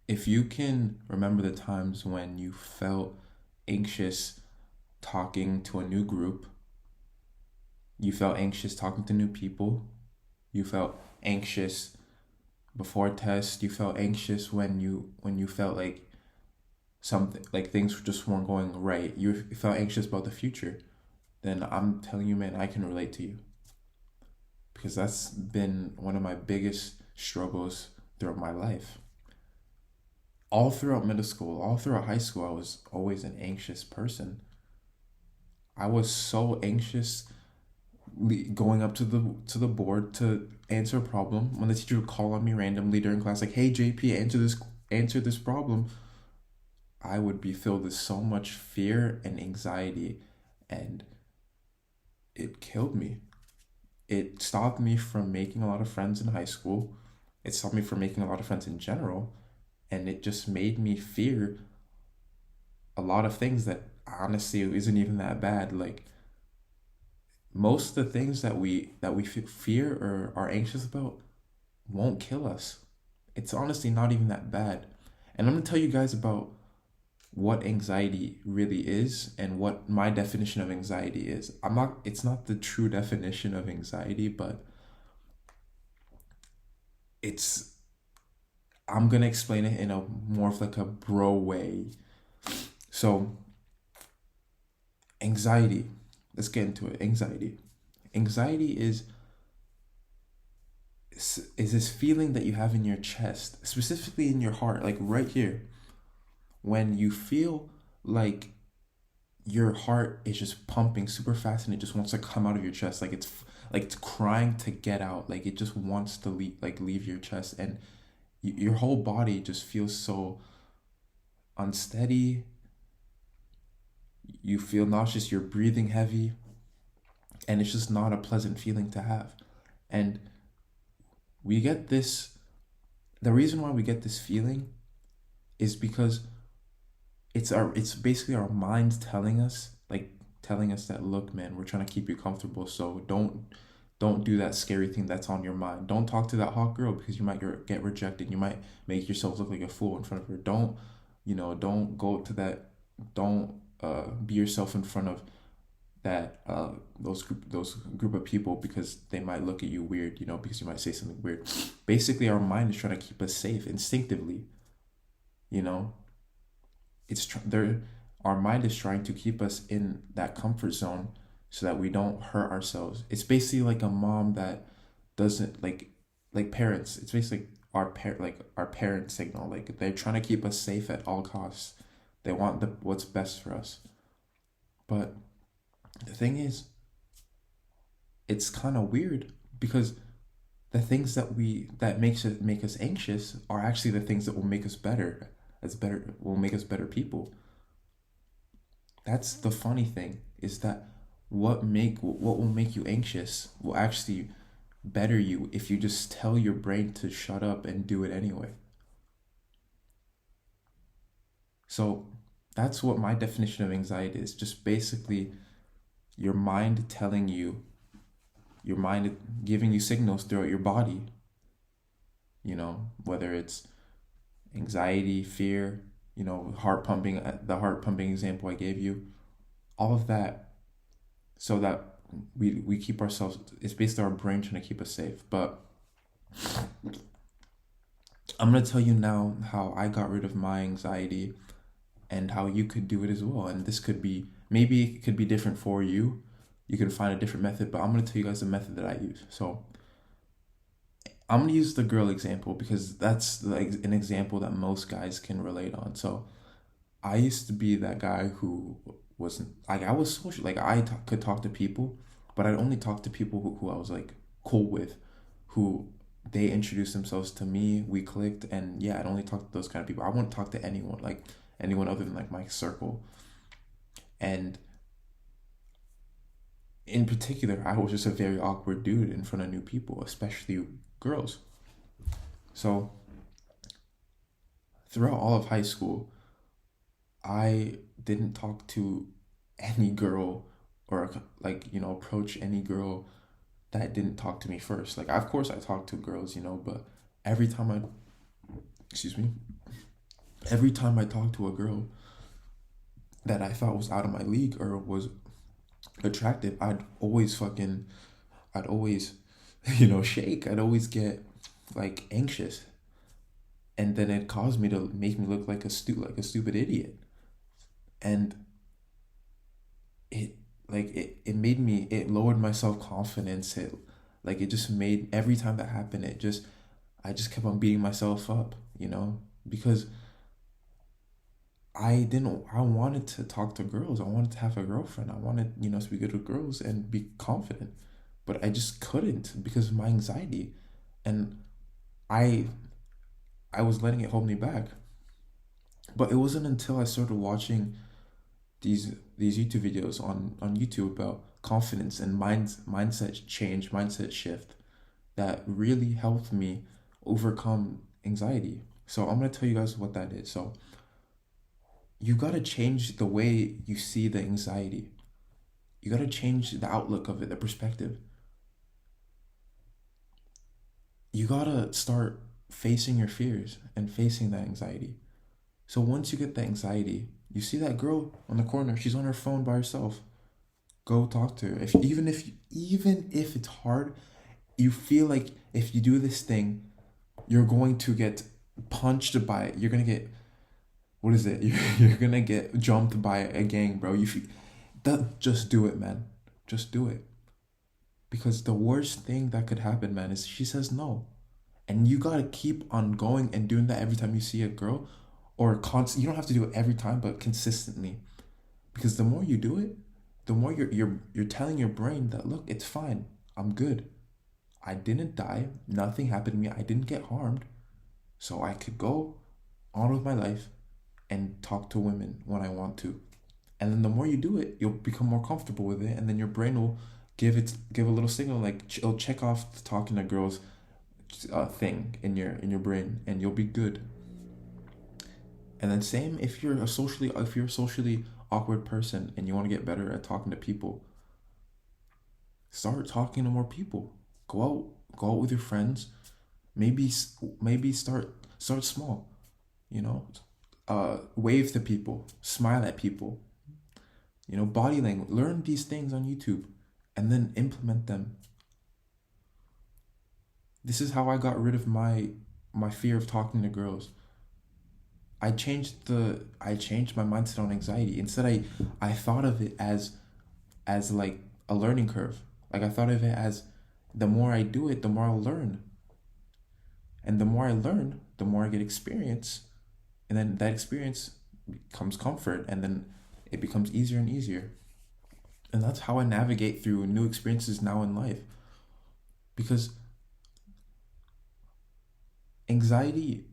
if you can remember the times when you felt anxious talking to a new group, you felt anxious talking to new people, you felt anxious before tests, you felt anxious when you felt like something like things just weren't going right, you felt anxious about the future, then I'm telling you, man, I can relate to you because that's been one of my biggest struggles throughout my life. All throughout middle school, all throughout high school, I was always an anxious person. I was so anxious going up to the board to answer a problem when the teacher would call on me randomly during class like, "Hey JP, answer this problem." I would be filled with so much fear and anxiety, and it killed me. It stopped me from making a lot of friends in high school. It stopped me from making a lot of friends in general, and it just made me fear a lot of things that honestly isn't even that bad. Like most of the things that we fear or are anxious about won't kill us. It's honestly not even that bad. And I'm gonna tell you guys about what anxiety really is and what my definition of anxiety is. It's not the true definition of anxiety, but it's I'm gonna explain it in a more of like a bro way. So anxiety, let's get into it. Anxiety is this feeling that you have in your chest, specifically in your heart, like right here, when you feel like your heart is just pumping super fast and it just wants to come out of your chest, like it's crying to get out, like it just wants to leave your chest, and your whole body just feels so unsteady. You feel nauseous, you're breathing heavy, and it's just not a pleasant feeling to have. And we get this the reason why we get this feeling is because it's basically our mind telling us that, look man, we're trying to keep you comfortable, so don't do that scary thing that's on your mind. Don't talk to that hot girl because you might get rejected. You might make yourself look like a fool in front of her. Don't go to that. Don't be yourself in front of that those group of people because they might look at you weird. Because you might say something weird. Basically, our mind is trying to keep us safe instinctively. You know, there. Our mind is trying to keep us in that comfort zone so that we don't hurt ourselves. It's basically like a mom that doesn't like parents. It's basically our parent signal. Like they're trying to keep us safe at all costs. They want the what's best for us. But the thing is, it's kind of weird because the things that make us anxious are actually the things that will make us better. As better will make us better people. That's the funny thing is that what will make you anxious will actually better you if you just tell your brain to shut up and do it anyway. So that's what my definition of anxiety is. Just basically your mind telling you, your mind giving you signals throughout your body, whether it's anxiety, fear, heart pumping, the heart pumping example I gave you, all of that, so that we keep ourselves, it's basically our brain trying to keep us safe. But I'm going to tell you now how I got rid of my anxiety and how you could do it as well. And this could be, maybe it could be different for you. You can find a different method, but I'm going to tell you guys the method that I use. So I'm going to use the girl example because that's like an example that most guys can relate on. So I used to be that guy who wasn't like, I was social, like could talk to people, but I'd only talk to people who I was like cool with, who they introduced themselves to me, we clicked, and yeah, I'd only talk to those kind of people. I wouldn't talk to anyone, like anyone other than like my circle. And in particular, I was just a very awkward dude in front of new people, especially girls. So throughout all of high school, I didn't talk to any girl or like, approach any girl that didn't talk to me first. Like, of course, I talked to girls, but every time I, excuse me, Every time I talked to a girl that I thought was out of my league or was attractive, I'd always, shake. I'd always get like anxious, and then it caused me to make me look like like a stupid idiot. And it made me, it lowered my self-confidence. It just made, every time that happened, I just kept on beating myself up, because I wanted to talk to girls. I wanted to have a girlfriend. I wanted, to be good with girls and be confident. But I just couldn't because of my anxiety. And I I was letting it hold me back. But it wasn't until I started watching these YouTube videos on YouTube about confidence and mindset change, mindset shift, that really helped me overcome anxiety. So I'm gonna tell you guys what that is. So you gotta change the way you see the anxiety. You gotta change the outlook of it, the perspective. You gotta start facing your fears and facing that anxiety. So once you get the anxiety, you see that girl on the corner, she's on her phone by herself. Go talk to her. Even if it's hard, you feel like if you do this thing, you're going to get punched by, you're gonna get, what is it? You're gonna get jumped by a gang, bro. Just do it, man. Just do it. Because the worst thing that could happen, man, is she says no. And you gotta keep on going and doing that every time you see a girl, or you don't have to do it every time, but consistently. Because the more you do it, the more you're telling your brain that, look, it's fine. I'm good. I didn't die. Nothing happened to me. I didn't get harmed. So I could go on with my life and talk to women when I want to. And then the more you do it, you'll become more comfortable with it, and then your brain will give a little signal, like it'll check off the talking to girls thing in your brain, and you'll be good. And then same if you're a socially awkward person and you want to get better at talking to people, start talking to more people. Go out with your friends. Maybe start small. You know, wave to people, smile at people. Body language. Learn these things on YouTube, and then implement them. This is how I got rid of my fear of talking to girls. I changed my mindset on anxiety. Instead, I thought of it as like a learning curve. Like I thought of it as, the more I do it, the more I'll learn. And the more I learn, the more I get experience. And then that experience becomes comfort, and then it becomes easier and easier. And that's how I navigate through new experiences now in life. Because anxiety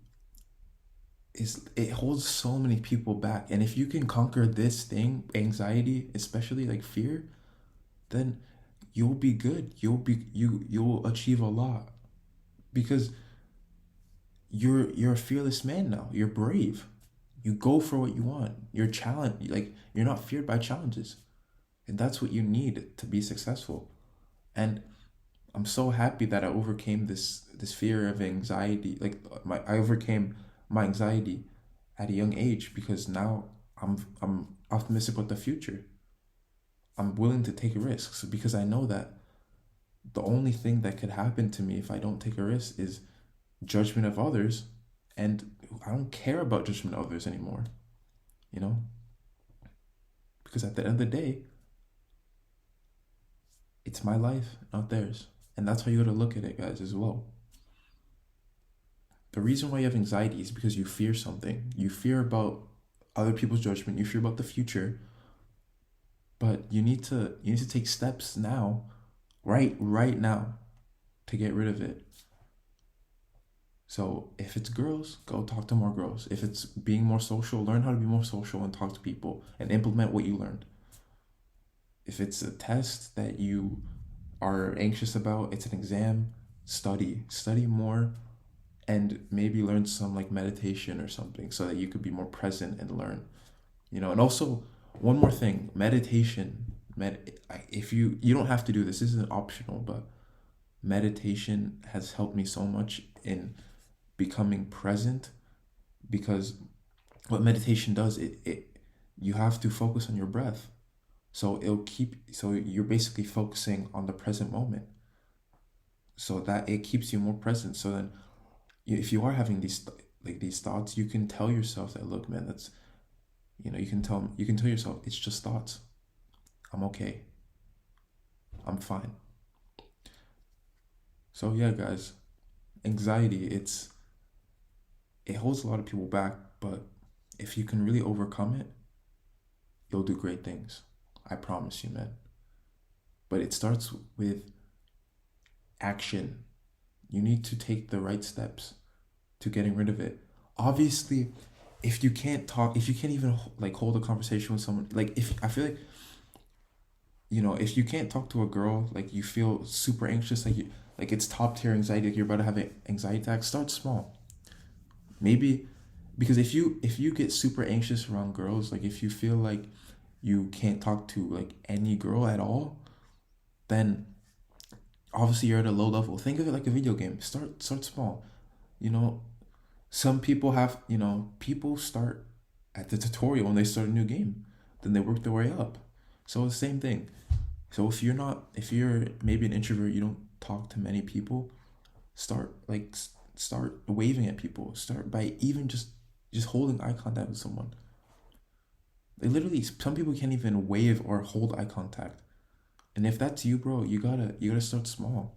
it holds so many people back. And if you can conquer this thing, anxiety, especially like fear, then you'll be good. You'll achieve a lot. Because you're a fearless man now. You're brave. You go for what you want. You're not feared by challenges. And that's what you need to be successful. And I'm so happy that I overcame this fear of anxiety. I overcame my anxiety at a young age, because now I'm optimistic about the future. I'm willing to take risks because I know that the only thing that could happen to me if I don't take a risk is judgment of others, and I don't care about judgment of others anymore. You know? Because at the end of the day, it's my life, not theirs. And that's how you gotta look at it, guys, as well. The reason why you have anxiety is because you fear something. You fear about other people's judgment. You fear about the future. But you need to take steps now, right now, to get rid of it. So if it's girls, go talk to more girls. If it's being more social, learn how to be more social and talk to people and implement what you learned. If it's a test that you are anxious about, it's an exam, study more, and maybe learn some like meditation or something so that you could be more present and learn. And also one more thing, meditation. If you don't have to do this isn't optional, but meditation has helped me so much in becoming present, because what meditation does, it you have to focus on your breath. So you're basically focusing on the present moment. So that it keeps you more present. So then if you are having these thoughts, you can tell yourself that, look, man, that's, you can tell yourself it's just thoughts. I'm okay. I'm fine. So yeah, guys, anxiety, it holds a lot of people back, but if you can really overcome it, you'll do great things. I promise you, man. But it starts with action. You need to take the right steps to getting rid of it. Obviously, if you can't even like hold a conversation with someone, like if I feel like, if you can't talk to a girl, like you feel super anxious, like it's top tier anxiety, like you're about to have an anxiety attack, start small. Maybe because if you get super anxious around girls, like if you feel like you can't talk to like any girl at all, then obviously you're at a low level. Think of it like a video game. Start small. You know, some people people start at the tutorial when they start a new game, then they work their way up. So the same thing. So if you're maybe an introvert, you don't talk to many people, start waving at people. Start by even just holding eye contact with someone. They literally, some people can't even wave or hold eye contact. And if that's you, bro, you gotta start small.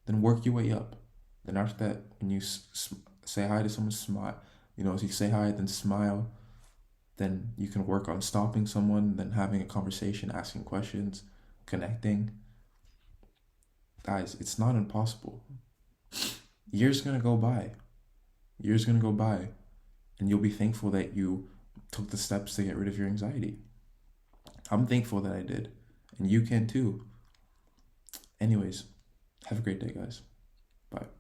Then work your way up. Then after that, when you say hi to someone, smile. If you say hi, then smile. Then you can work on stopping someone, then having a conversation, asking questions, connecting. Guys, it's not impossible. Years gonna go by. Years gonna go by, and you'll be thankful that you took the steps to get rid of your anxiety. I'm thankful that I did, and you can too. Anyways, have a great day, guys. Bye.